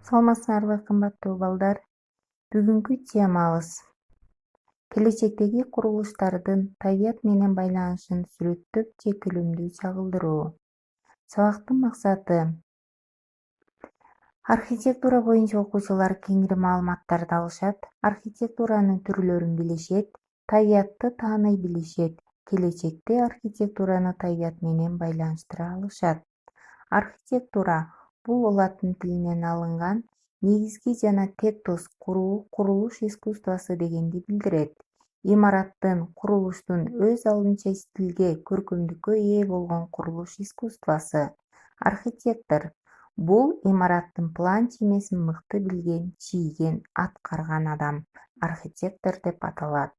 Саламатсыңарбы кымбаттуу балдар? Бүгүнкү темабыз келечектеги курулуштардын табият менен байланышын сүрөттөп же күлүмдүү чагылдыруу. Сабактын максаты архитектура боюнча окуучулар кеңири маалыматтарды алышат, архитектуранын түрлөрүн билишет, табиятты тааный билишет, келечекте архитектураны табият менен байланыштыра алышат. Архитектура бул латын тилинен алынган негизги жана тек туз куруу, курулуш искусствосу дегенди билдирет. Имараттын, курулуштун өз алдынча стилге, көркөмдүккө ээ болгон курулуш искусствосу. Архитектор бул имараттын план чимесин мыкты билген, чийген, аткарган адам архитектор деп аталат.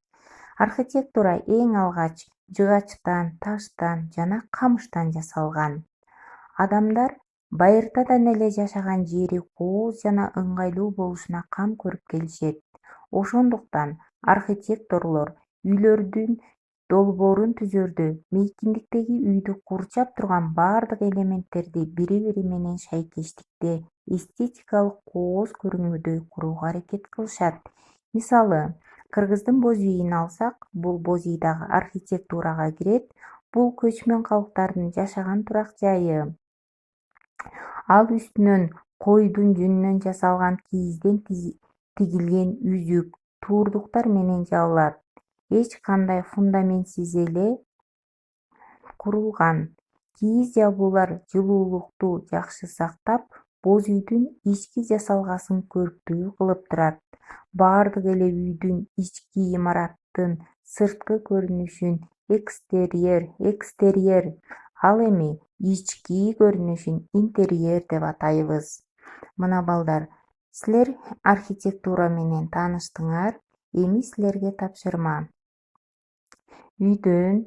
Архитектура эң алгач жыгачтан, таштан жана камыштан жасалган. Адамдар байыртадан эле жашаган жери кооз жана ыңгайлуу болушуна кам көрүп келишет. Ошондуктан архитекторлор үйлөрдүн долбоорун түзөрдө мейкиндиктеги үйдү курчап турган бардык элементтерди бири-бири менен шайкештикте, эстетикалык кооз көрүнгүдөй курууга аракет кылышат. Мисалы, Кыргыздын боз үйүн алсак, бул боз үй дагы архитектурага кирет. Бул көчмөн калктардын жашаган турак жайы. Ал үстүнөн койдун жүнүнөн жасалган кийизден тигилген үзүк, туурдуктар менен жабылат. Эч кандай фундаментсиз эле курулган. Кийиз жабуулар жылуулукту жакшы сактап, боз үйдүн ички жасалгасын көрктүү кылып турат. Бардык эле үйдүн ички имараттын сырткы көрүнүшүн экстерьер, ал эми ички көрүнүшүн интерьер деп атайбыз. Мына балдар, силер архитектура менен тааныштыңар, эми силерге тапшырма. Үйдөн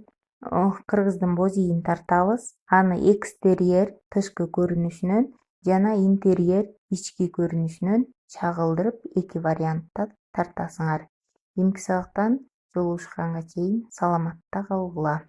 Кыргыздын боз ийин тартабыз, аны экстерьер тышкы көрүнүшүнөн жана интерьер ички көрүнүшүнөн чагылдырып эки вариантта тартасыңар. Эмки сабактан жолугушканга чейин саламатта калгыла.